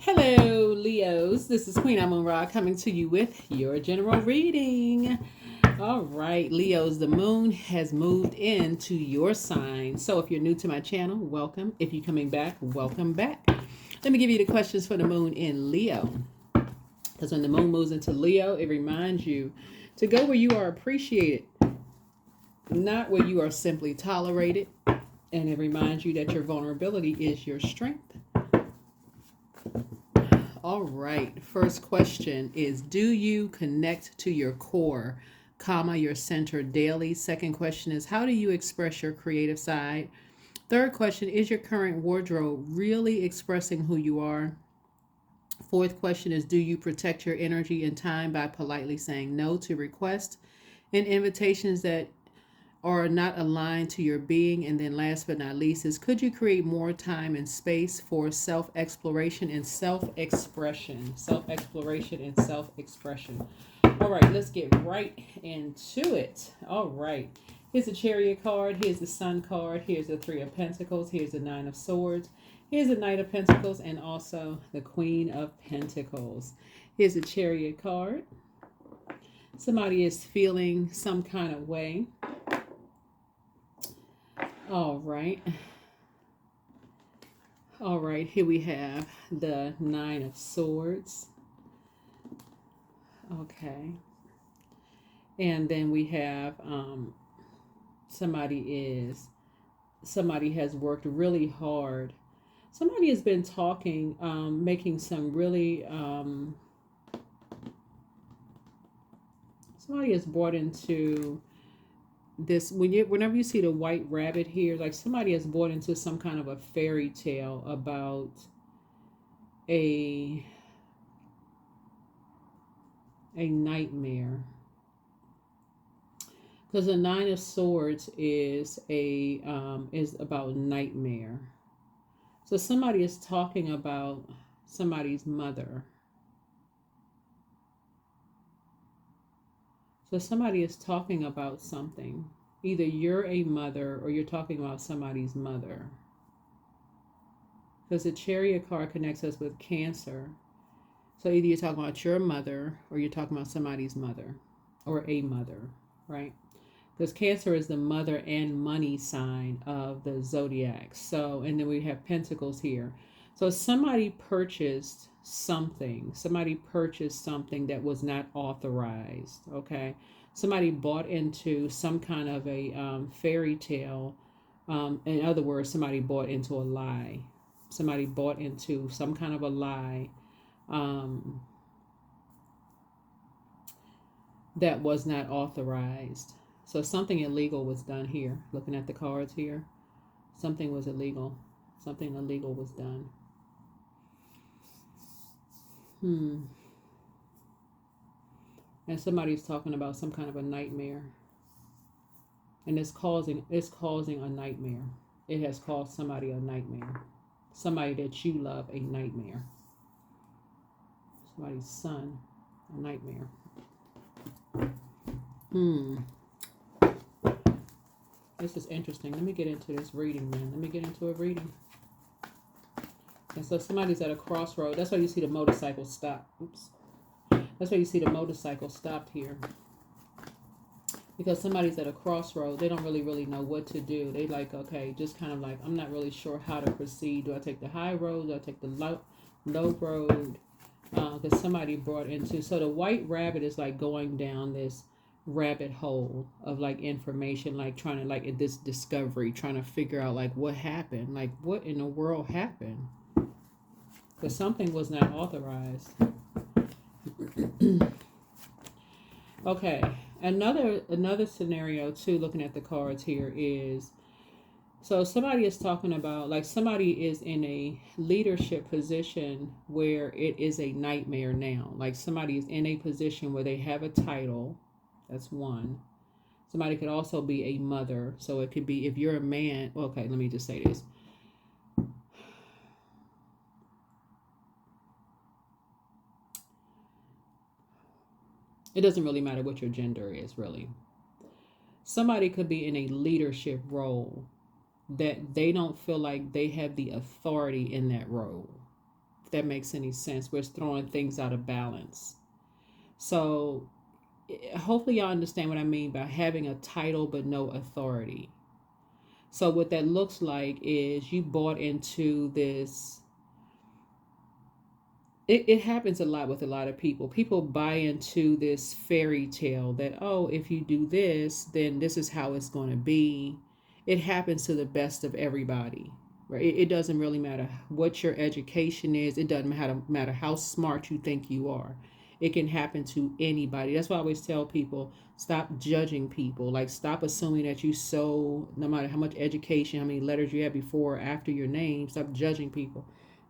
Hello, Leos. This is Queen Amun Ra coming to you with your general reading. All right, Leos, the moon has moved into your sign. So if you're new to my channel, welcome. If you're coming back, welcome back. Let me give you the questions for the moon in Leo. Because when the moon moves into Leo, it reminds you to go where you are appreciated, not where you are simply tolerated. And it reminds you that your vulnerability is your strength. All right. First question is, do you connect to your core, your center daily? Second question is, how do you express your creative side? Third question, is your current wardrobe really expressing who you are? Fourth question is, do you protect your energy and time by politely saying no to requests and invitations that are not aligned to your being? And then last but not least is, could you create more time and space for self-exploration and self-expression? Self-exploration and self-expression. All right, let's get right into it. All right. Here's the Chariot card. Here's the Sun card. Here's the Three of Pentacles. Here's the Nine of Swords. Here's the Knight of Pentacles and also the Queen of Pentacles. Here's the Chariot card. Somebody is feeling some kind of way. All right. All right, here we have the Nine of Swords. Okay. And then we have somebody has worked really hard. Somebody has been talking, making some really, somebody has brought into this, whenever you see the white rabbit here, like somebody has bought into some kind of a fairy tale about a nightmare, because the Nine of Swords is about nightmare. So somebody is talking about somebody's mother. So somebody is talking about something. Either you're a mother or you're talking about somebody's mother. Because the Chariot card connects us with Cancer. So either you're talking about your mother or you're talking about somebody's mother or a mother, right? Because Cancer is the mother and money sign of the Zodiac. So, and then we have Pentacles here. So somebody purchased something. Somebody purchased something that was not authorized, okay? Somebody bought into some kind of a fairy tale. In other words, somebody bought into a lie. Somebody bought into some kind of a lie that was not authorized. So something illegal was done here. Looking at the cards here, something was illegal. Something illegal was done. And somebody's talking about some kind of a nightmare, and it's causing a nightmare. It has caused somebody a nightmare. Somebody that you love a nightmare. Somebody's son a nightmare. This is interesting. Let me get into this reading, man. Let me get into a reading. And so somebody's at a crossroad. That's why you see the motorcycle stop. Oops. That's why you see the motorcycle stopped here. Because somebody's at a crossroad. They don't really know what to do. They like, okay, just kind of like, I'm not really sure how to proceed. Do I take the high road? Do I take the low road? Because somebody brought into, so the white rabbit is like going down this rabbit hole of like information, like trying to, like this discovery, trying to figure out like what happened, like what in the world happened, because something was not authorized. Okay, another scenario too, looking at the cards here, is so somebody is talking about, like somebody is in a leadership position where it is a nightmare now. Like somebody is in a position where they have a title. That's one. Somebody could also be a mother. So it could be, if you're a man, okay, let me just say this. It doesn't really matter what your gender is, really. Somebody could be in a leadership role that they don't feel like they have the authority in that role. if that makes any sense, where it's throwing things out of balance. So hopefully y'all understand what I mean by having a title but no authority. So what that looks like is you bought into this. It happens a lot with a lot of people. People buy into this fairy tale that, oh, if you do this, then this is how it's going to be. It happens to the best of everybody, right? It doesn't really matter what your education is. It doesn't matter how smart you think you are. It can happen to anybody. That's why I always tell people, stop judging people. Like, stop assuming that no matter how much education, how many letters you have before or after your name, stop judging people.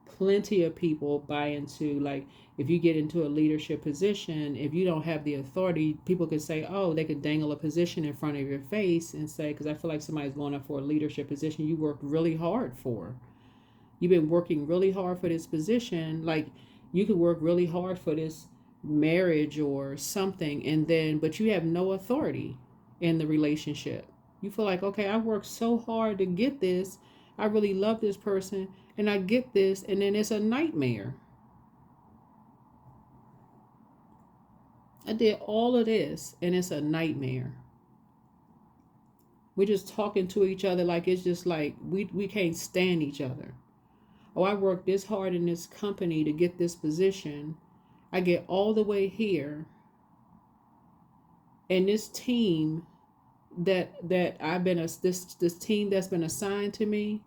Plenty of people buy into, like, if you get into a leadership position, if you don't have the authority, people could say, oh, they could dangle a position in front of your face and say, because I feel like somebody's going up for a leadership position you worked really hard for. You've been working really hard for this position. Like, you could work really hard for this marriage or something, and then but you have no authority in the relationship. You feel like, okay, I worked so hard to get this, I really love this person, and I get this, and then it's a nightmare. I did all of this and it's a nightmare. We're just talking to each other like it's just like we can't stand each other. Oh, I worked this hard in this company to get this position. I get all the way here, and this team that I've been this team that's been assigned to me,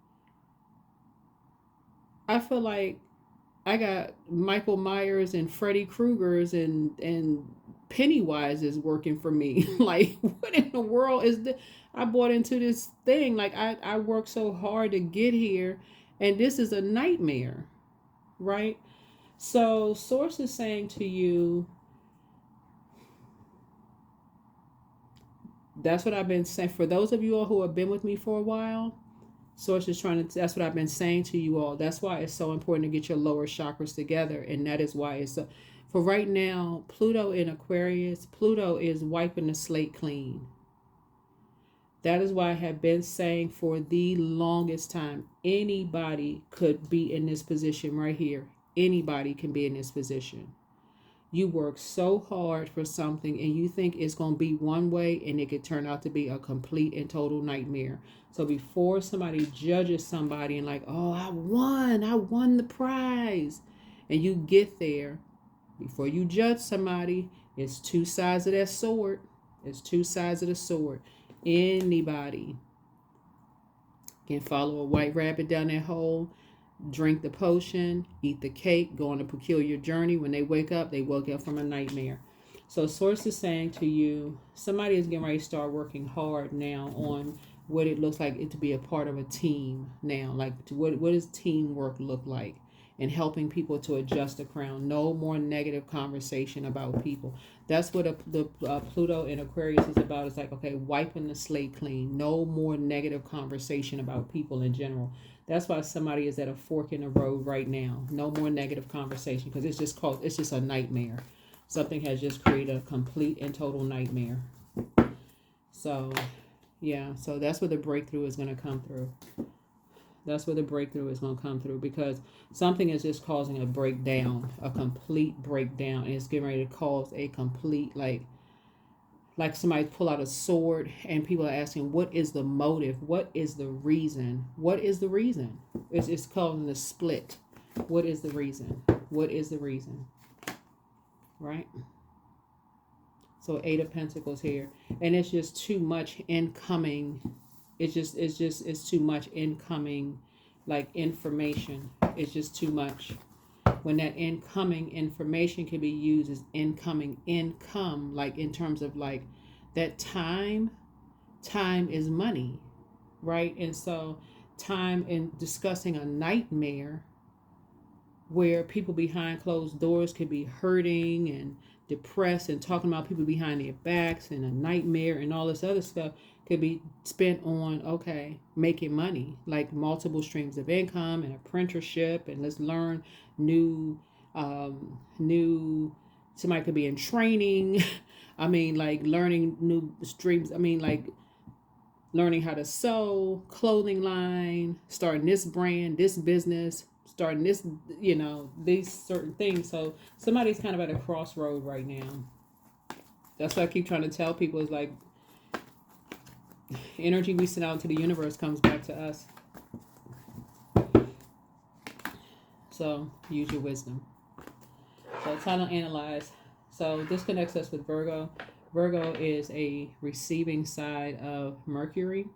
I feel like I got Michael Myers and Freddy Krueger's and Pennywise is working for me. Like, what in the world is this? I bought into this thing. Like, I worked so hard to get here, and this is a nightmare, right? So, Source is saying to you, that's what I've been saying. For those of you all who have been with me for a while, Source is that's what I've been saying to you all. That's why it's so important to get your lower chakras together. And that is why it's for right now, Pluto in Aquarius, Pluto is wiping the slate clean. That is why I have been saying for the longest time, anybody could be in this position right here. Anybody can be in this position. You work so hard for something and you think it's going to be one way, and it could turn out to be a complete and total nightmare. So before somebody judges somebody and like, oh, I won the prize, and you get there, before you judge somebody, it's two sides of that sword. It's two sides of the sword. Anybody can follow a white rabbit down that hole, drink the potion, eat the cake, go on a peculiar journey. When they wake up, they woke up from a nightmare. So Source is saying to you, somebody is getting ready to start working hard now on what it looks like it to be a part of a team now. Like, what does teamwork look like? And helping people to adjust the crown. No more negative conversation about people. That's what the Pluto in Aquarius is about. It's like, okay, wiping the slate clean. No more negative conversation about people in general. That's why somebody is at a fork in the road right now. No more negative conversation, because it's just a nightmare. Something has just created a complete and total nightmare. So, yeah, so that's where the breakthrough is going to come through. That's where the breakthrough is going to come through, because something is just causing a breakdown, a complete breakdown, and it's getting ready to cause a complete, like somebody pull out a sword, and people are asking, what is the motive? What is the reason? What is the reason? It's causing a split. What is the reason? What is the reason? Right? So 8 of Pentacles here, and it's just too much incoming. It's too much incoming, like, information. It's just too much. When that incoming information can be used as incoming income, like in terms of like that time is money, right? And so time in discussing a nightmare where people behind closed doors could be hurting and depressed and talking about people behind their backs, and a nightmare and all this other stuff could be spent on, okay, making money, like multiple streams of income and apprenticeship, and let's learn new somebody could be in training. I mean, like learning new streams. I mean, like learning how to sew, clothing line, starting this brand, this business, starting this, you know, these certain things. So somebody's kind of at a crossroad right now. That's what I keep trying to tell people is like energy we send out into the universe comes back to us. So use your wisdom. So time to analyze. So this connects us with Virgo. Virgo is a receiving side of Mercury.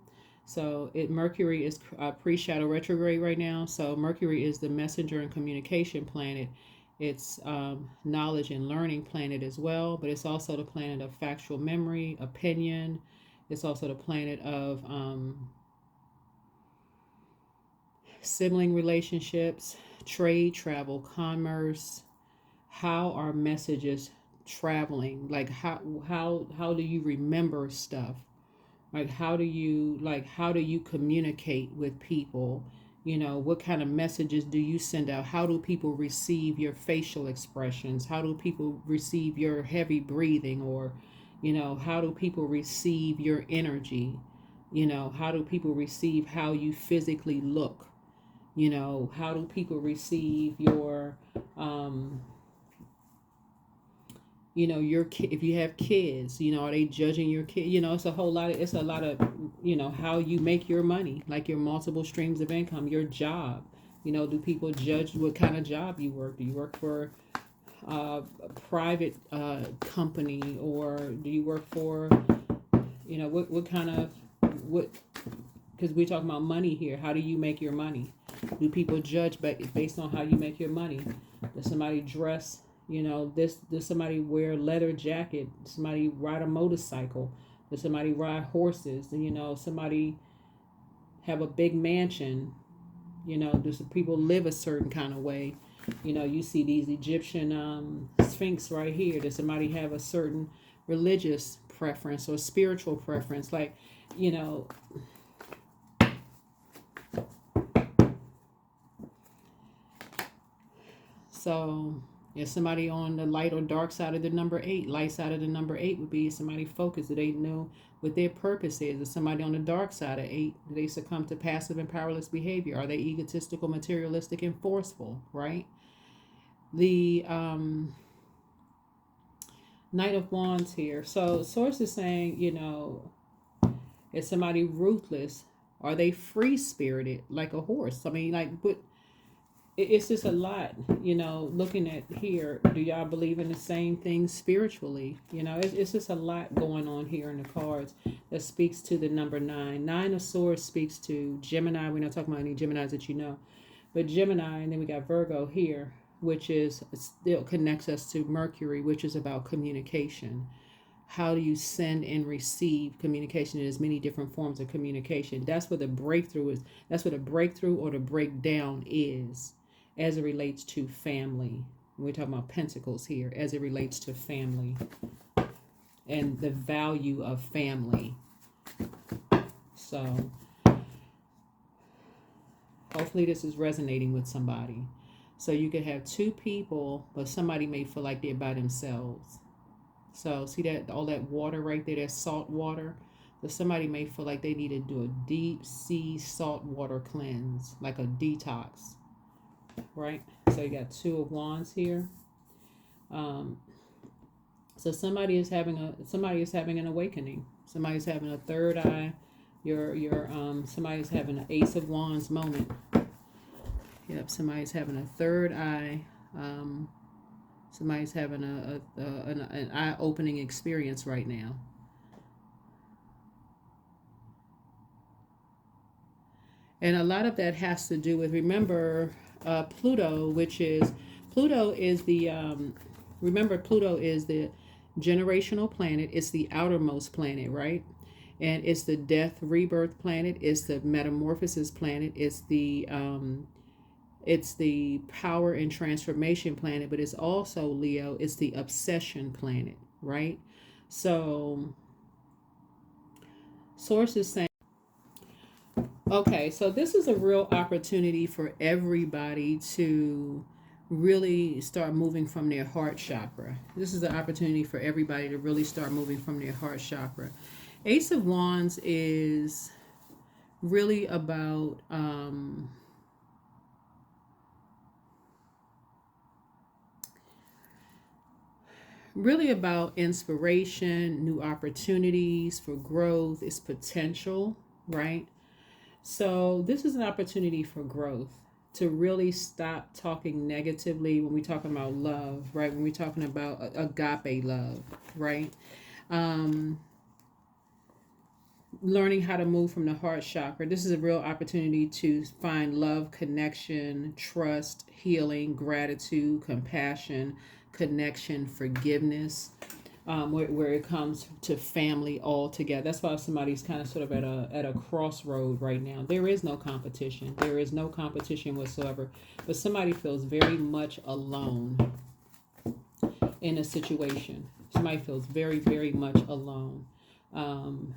So Mercury is pre-shadow retrograde right now. So Mercury is the messenger and communication planet. It's knowledge and learning planet as well, but it's also the planet of factual memory, opinion. It's also the planet of sibling relationships, trade, travel, commerce. How are messages traveling? Like how do you remember stuff? Like how do you communicate with people? You know, what kind of messages do you send out? How do people receive your facial expressions? How do people receive your heavy breathing? Or, you know, how do people receive your energy? You know, how do people receive how you physically look? You know, how do people receive your you know, your kid, if you have kids, you know, are they judging your kid? You know, it's a lot of, you know, how you make your money, like your multiple streams of income, your job. You know, do people judge what kind of job you work? Do you work for a private company, or do you work for, you know, what kind of, what, because we're talking about money here. How do you make your money? Do people judge based on how you make your money? Does somebody dress, you know, does somebody wear a leather jacket? Does somebody ride a motorcycle? Does somebody ride horses? You know, somebody have a big mansion? You know, does people live a certain kind of way? You know, you see these Egyptian sphinx right here. Does somebody have a certain religious preference or spiritual preference? Like, you know, so if somebody on the light or dark side of the number 8, light side of the number 8 would be somebody focused. Do they know what their purpose is? Is somebody on the dark side of 8? Do they succumb to passive and powerless behavior? Are they egotistical, materialistic, and forceful? Right? The Knight of Wands here. So source is saying, you know, is somebody ruthless? Are they free spirited like a horse? I mean, like, but it's just a lot, you know, looking at here. Do y'all believe in the same thing spiritually? You know, it's just a lot going on here in the cards that speaks to the number 9. 9 of Swords speaks to Gemini. We're not talking about any Geminis that you know, but Gemini, and then we got Virgo here, which is still connects us to Mercury, which is about communication. How do you send and receive communication? There's many different forms of communication. That's what the breakthrough is. That's what a breakthrough or the breakdown is, as it relates to family. We're talking about pentacles here, as it relates to family and the value of family. So hopefully this is resonating with somebody. So you could have two people, but somebody may feel like they're by themselves. So see that, all that water right there, that salt water. So somebody may feel like they need to do a deep sea salt water cleanse, like a detox, right? So you got 2 of Wands here. So somebody is having an awakening. Somebody's having a third eye. Somebody's having an Ace of Wands moment. Yep, somebody's having a third eye. Somebody's having an eye-opening experience right now. And a lot of that has to do with, remember, Pluto, Pluto is the generational planet. It's the outermost planet, right? And it's the death, rebirth planet. It's the metamorphosis planet. It's the power and transformation planet, but it's also, Leo, it's the obsession planet, right? So sources saying, okay, so this is a real opportunity for everybody to really start moving from their heart chakra. This is an opportunity for everybody to really start moving from their heart chakra. Ace of Wands is really about really about inspiration, new opportunities for growth, it's potential, right? So this is an opportunity for growth, to really stop talking negatively when we're talking about love, right? When we're talking about agape love, right? Um, Learning how to move from the heart chakra. This is a real opportunity to find love, connection, trust, healing, gratitude, compassion, connection, forgiveness. Where it comes to family all together. That's why somebody's kind of sort of at a crossroad right now. There is no competition. There is no competition whatsoever. But somebody feels very much alone in a situation. Somebody feels very, very much alone. Um,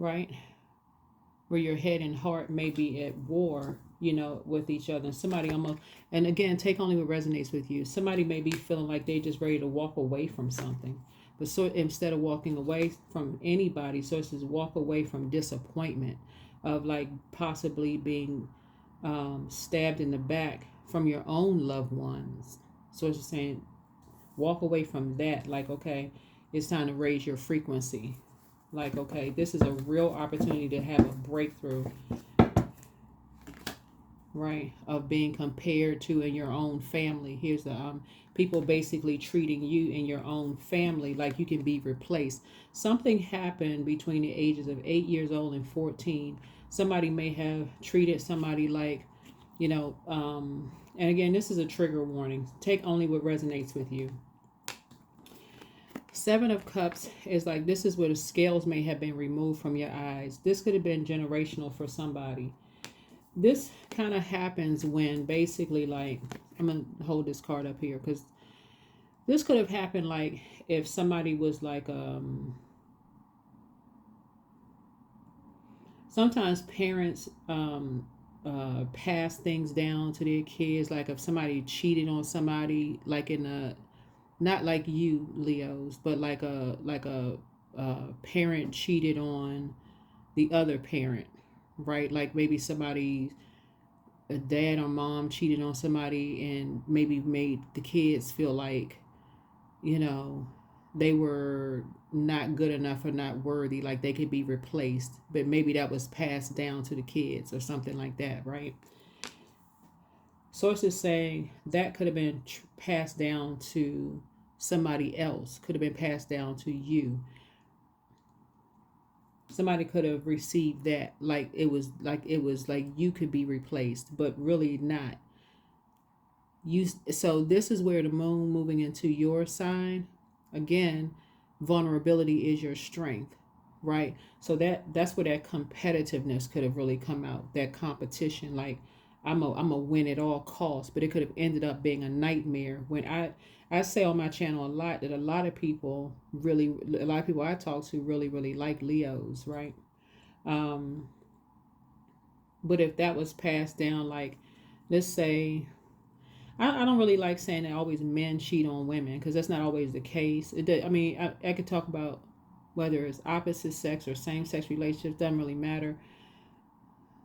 right? Where your head and heart may be at war, with each other. And somebody almost, and again, take only what resonates with you. Somebody may be feeling like they just ready to walk away from something. But so instead of walking away from anybody, so it's just walk away from disappointment of like possibly being stabbed in the back from your own loved ones. So it's just saying, walk away from that. Like, okay, it's time to raise your frequency. Like, okay, this is a real opportunity to have a breakthrough, right? Of being compared to in your own family. Here's the people basically treating you in your own family like you can be replaced. Something happened between the ages of 8 years old and 14. Somebody may have treated somebody like, and again, this is a trigger warning. Take only what resonates with you. Seven of Cups is like, this is where the scales may have been removed from your eyes. This could have been generational for somebody. This kind of happens when basically, like, I'm going to hold this card up here because this could have happened like if somebody was like, sometimes parents pass things down to their kids. Like if somebody cheated on somebody, like in a, not like you Leos, but like a parent cheated on the other parent, right? Like maybe somebody, a dad or mom cheated on somebody and maybe made the kids feel like, you know, they were not good enough or not worthy, like they could be replaced, but maybe that was passed down to the kids or something like that, right? Sources saying that could have been passed down to somebody else, could have been passed down to you. Somebody could have received that like it was like you could be replaced, but really not. You, so this is where the moon moving into your sign, again, vulnerability is your strength, right? So that's where that competitiveness could have really come out, that competition, like I'm a win at all costs, but it could have ended up being a nightmare. When I say on my channel a lot that a lot of people I talk to really like Leos, right? um but if that was passed down, like let's say, I don't really like saying that always men cheat on women because that's not always the case. I mean, I could talk about whether it's opposite sex or same sex relationships, doesn't really matter.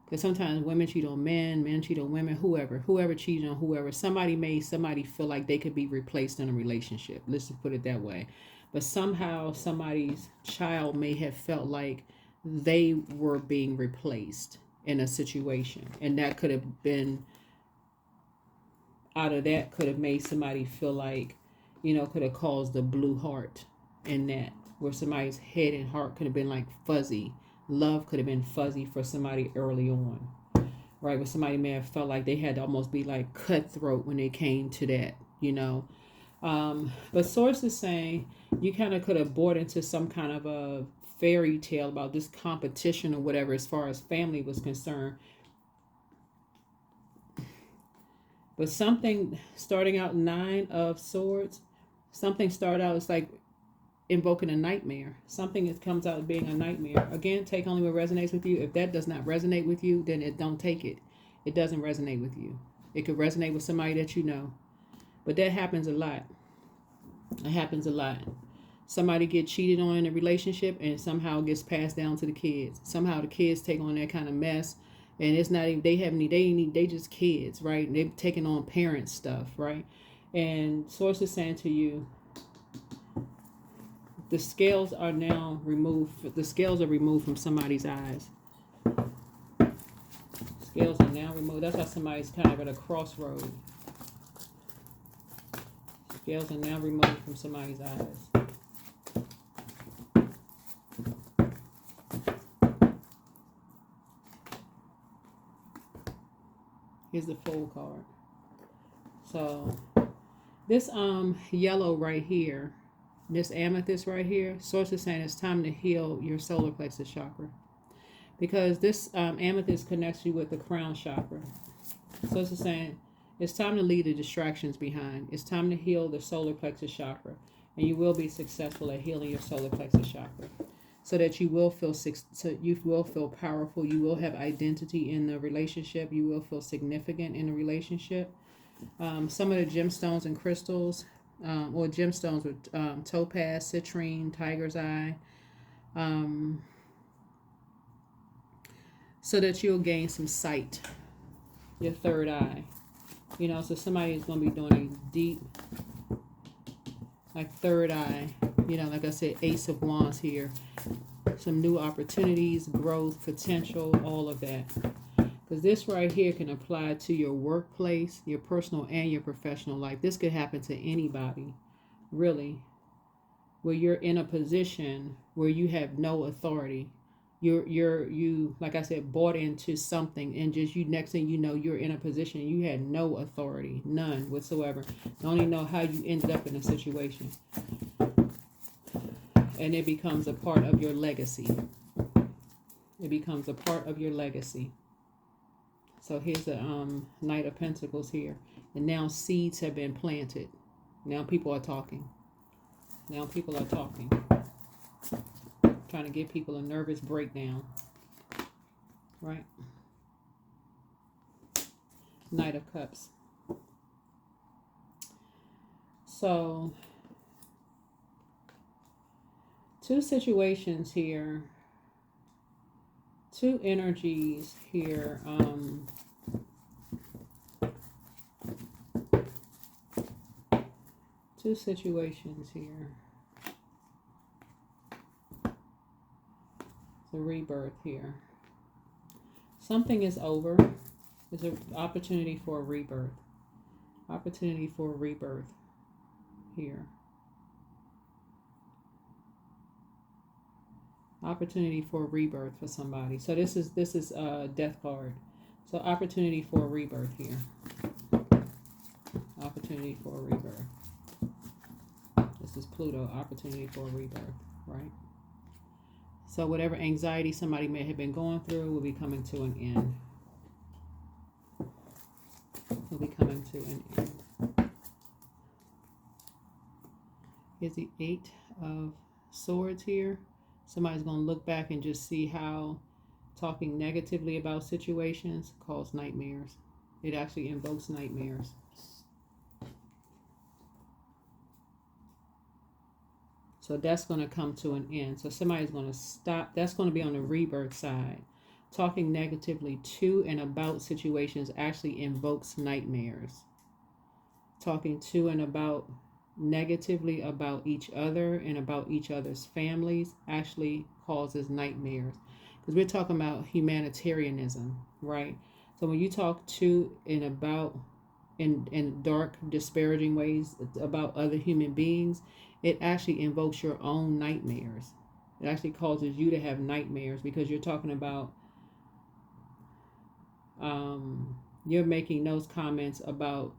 Because sometimes women cheat on men cheat on women, whoever cheated on whoever. Somebody made somebody feel like they could be replaced in a relationship. Let's just put it that way. But somehow somebody's child may have felt like they were being replaced in a situation. And that could have been, out of that could have made somebody feel like, could have caused a blue heart in that, where somebody's head and heart could have been like fuzzy. Love could have been fuzzy for somebody early on, right? Where somebody may have felt like they had to almost be like cutthroat when they came to that. But sources saying you kind of could have bought into some kind of a fairy tale about this competition or whatever as far as family was concerned. But something starting out 9 of Swords, something started out, it's like invoking a nightmare. Something that comes out being a nightmare. Again, take only what resonates with you. If that does not resonate with you, then don't take it. It doesn't resonate with you. It could resonate with somebody that you know. But that happens a lot. It happens a lot. Somebody get cheated on in a relationship and somehow gets passed down to the kids. Somehow the kids take on that kind of mess. And it's not even, they just kids, right? They're taking on parent stuff, right? And sources saying to you, the scales are now removed. The scales are removed from somebody's eyes. Scales are now removed. That's why somebody's kind of at a crossroad. Scales are now removed from somebody's eyes. Here's the Fool card. So this yellow right here, this amethyst right here, source is saying it's time to heal your solar plexus chakra, because this amethyst connects you with the crown chakra. Source is saying it's time to leave the distractions behind. It's time to heal the solar plexus chakra, and you will be successful at healing your solar plexus chakra, so that you will feel powerful. You will have identity in the relationship. You will feel significant in the relationship. Some of the gemstones and crystals, or gemstones with topaz, citrine, tiger's eye, so that you'll gain some sight, your third eye. You know, so somebody is going to be doing a deep, like third eye, you know, like I said, Ace of Wands here. Some new opportunities, growth, potential, all of that. Because this right here can apply to your workplace, your personal and your professional life. This could happen to anybody, really, where you're in a position where you have no authority. You like I said, bought into something, and just you, next thing you know, you're in a position you had no authority, none whatsoever. Don't even know how you ended up in a situation. And it becomes a part of your legacy. It becomes a part of your legacy. So here's the Knight of Pentacles here. And now seeds have been planted. Now people are talking. Now people are talking. Trying to give people a nervous breakdown. Right? Knight of Cups. So two situations here. Two energies here. Two situations here. The rebirth here. Something is over. There's an opportunity for a rebirth. Opportunity for a rebirth here. Opportunity for a rebirth for somebody. So this is a death card. So opportunity for a rebirth here. Opportunity for a rebirth. This is Pluto. Opportunity for a rebirth, right? So whatever anxiety somebody may have been going through will be coming to an end. Will be coming to an end. Here's the Eight of Swords here. Somebody's going to look back and just see how talking negatively about situations causes nightmares. It actually invokes nightmares. So that's going to come to an end. So somebody's going to stop. That's going to be on the rebirth side. Talking negatively to and about situations actually invokes nightmares. Talking to and about negatively about each other and about each other's families actually causes nightmares, because we're talking about humanitarianism, right? So when you talk to and about in dark, disparaging ways about other human beings, it actually invokes your own nightmares. It actually causes you to have nightmares, because you're talking about you're making those comments about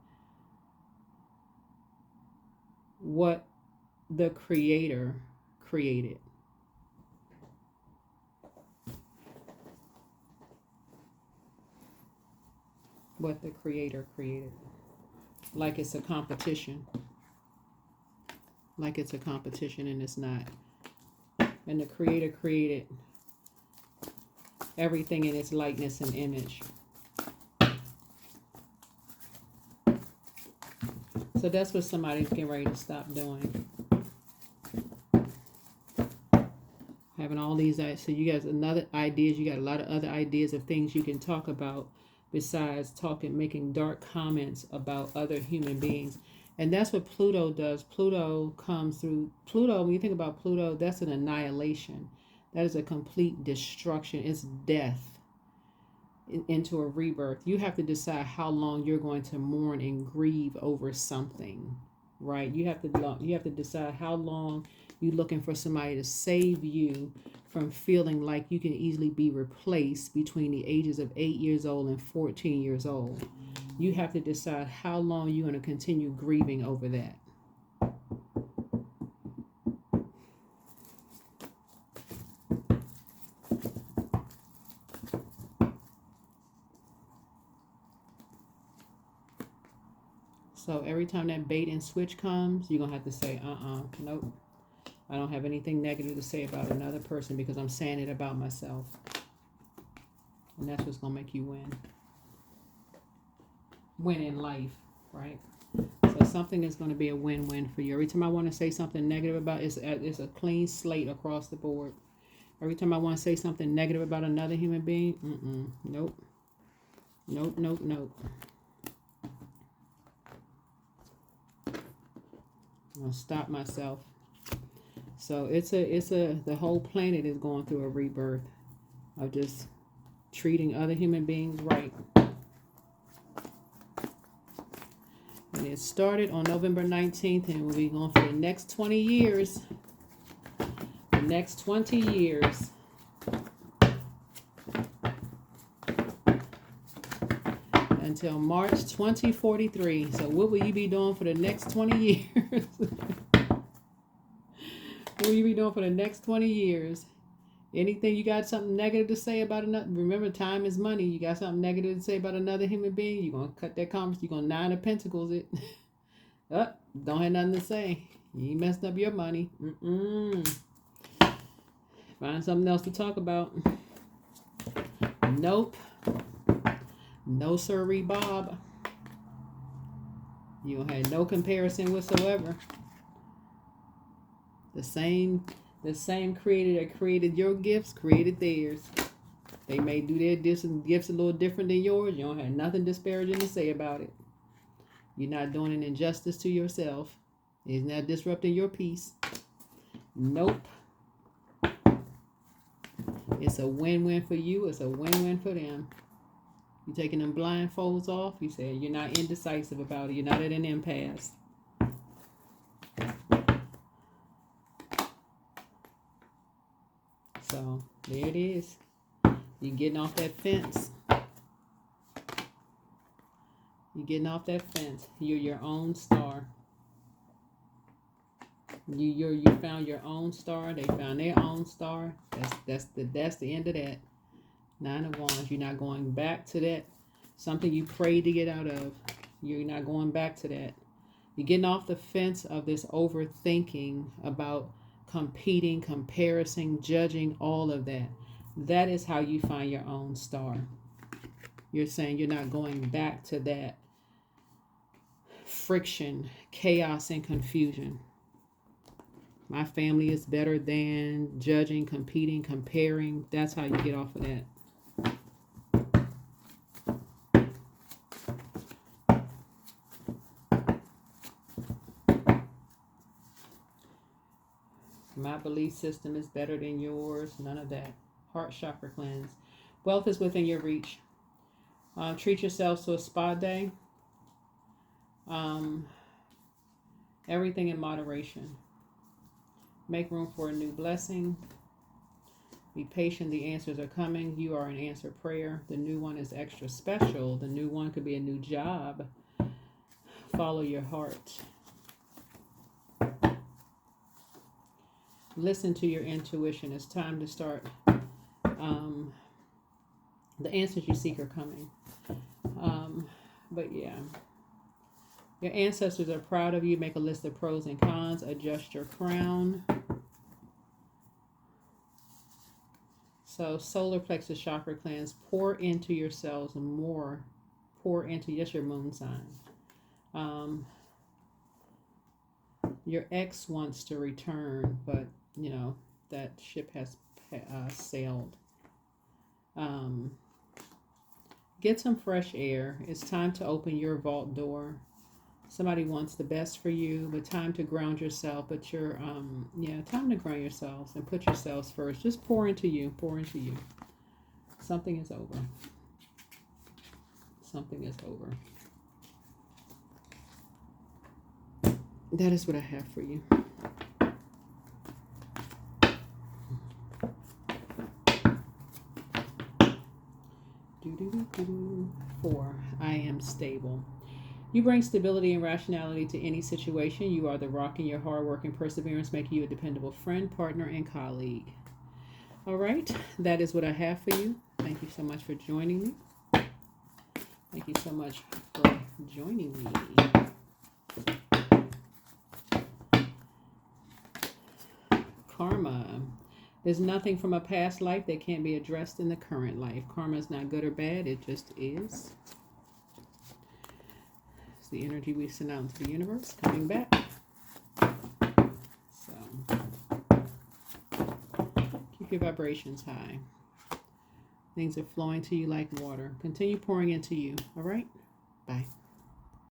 what the Creator created. What the Creator created. Like it's a competition. Like it's a competition, and it's not. And the Creator created everything in its likeness and image. So that's what somebody's getting ready to stop doing. Having all these, so you guys, another ideas, you got a lot of other ideas of things you can talk about besides talking, making dark comments about other human beings. And that's what Pluto does. Pluto comes through. Pluto, when you think about Pluto, that's an annihilation. That is a complete destruction. It's death into a rebirth. You have to decide how long you're going to mourn and grieve over something, right? You have to decide how long you're looking for somebody to save you from feeling like you can easily be replaced between the ages of 8 years old and 14 years old. You have to decide how long you're going to continue grieving over that. So every time that bait and switch comes, you're going to have to say, nope. I don't have anything negative to say about another person because I'm saying it about myself. And that's what's going to make you win. Win in life, right? So something is going to be a win-win for you. Every time I want to say something negative about it, it's a clean slate across the board. Every time I want to say something negative about another human being, nope. Nope, nope, nope. I'll stop myself. So the whole planet is going through a rebirth of just treating other human beings right. And it started on November 19th and will be going for the next 20 years. The next 20 years. Until March 2043. So what will you be doing for the next 20 years? What will you be doing for the next 20 years? Anything you got something negative to say about another? Remember, time is money. You got something negative to say about another human being, you're going to cut that conversation. You're going to 9 of Pentacles it. Don't have nothing to say. You ain't messed up your money. Find something else to talk about. Nope. No sirree, Bob. You don't have no comparison whatsoever. The same creator that created your gifts created theirs. They may do their gifts a little different than yours. You don't have nothing disparaging to say about it. You're not doing an injustice to yourself. It's not disrupting your peace. Nope. It's a win-win for you. It's a win-win for them. You taking them blindfolds off. You say you're not indecisive about it. You're not at an impasse. So there it is. You're getting off that fence. You're getting off that fence. You're your own star. You found your own star. They found their own star. That's the end of that. 9 of Wands. You're not going back to that. Something you prayed to get out of. You're not going back to that. You're getting off the fence of this overthinking about competing, comparison, judging, all of that. That is how you find your own star. You're saying you're not going back to that friction, chaos, and confusion. My family is better than judging, competing, comparing. That's how you get off of that. My belief system is better than yours. None of that. Heart chakra cleanse. Wealth is within your reach. Treat yourselves to a spa day. Everything in moderation. Make room for a new blessing. Be patient. The answers are coming. You are an answered prayer. The new one is extra special. The new one could be a new job. Follow your heart. Listen to your intuition. It's time to start. The answers you seek are coming. But yeah. Your ancestors are proud of you. Make a list of pros and cons. Adjust your crown. So solar plexus chakra cleanse. Pour into yourselves more. Pour into, that's your moon sign. Your ex wants to return, but you know that ship has sailed. Get some fresh air. It's time to open your vault door. Somebody wants the best for you, but time to ground yourself. But you're, yeah, time to ground yourselves and put yourselves first. Just pour into you, pour into you. Something is over. Something is over. That is what I have for you. Four, I am stable. You bring stability and rationality to any situation. You are the rock in your hard work and perseverance, making you a dependable friend, partner, and colleague. All right, that is what I have for you. Thank you so much for joining me. Thank you so much for joining me. Karma. There's nothing from a past life that can't be addressed in the current life. Karma is not good or bad. It just is. It's the energy we send out into the universe coming back. So keep your vibrations high. Things are flowing to you like water. Continue pouring into you. All right? Bye.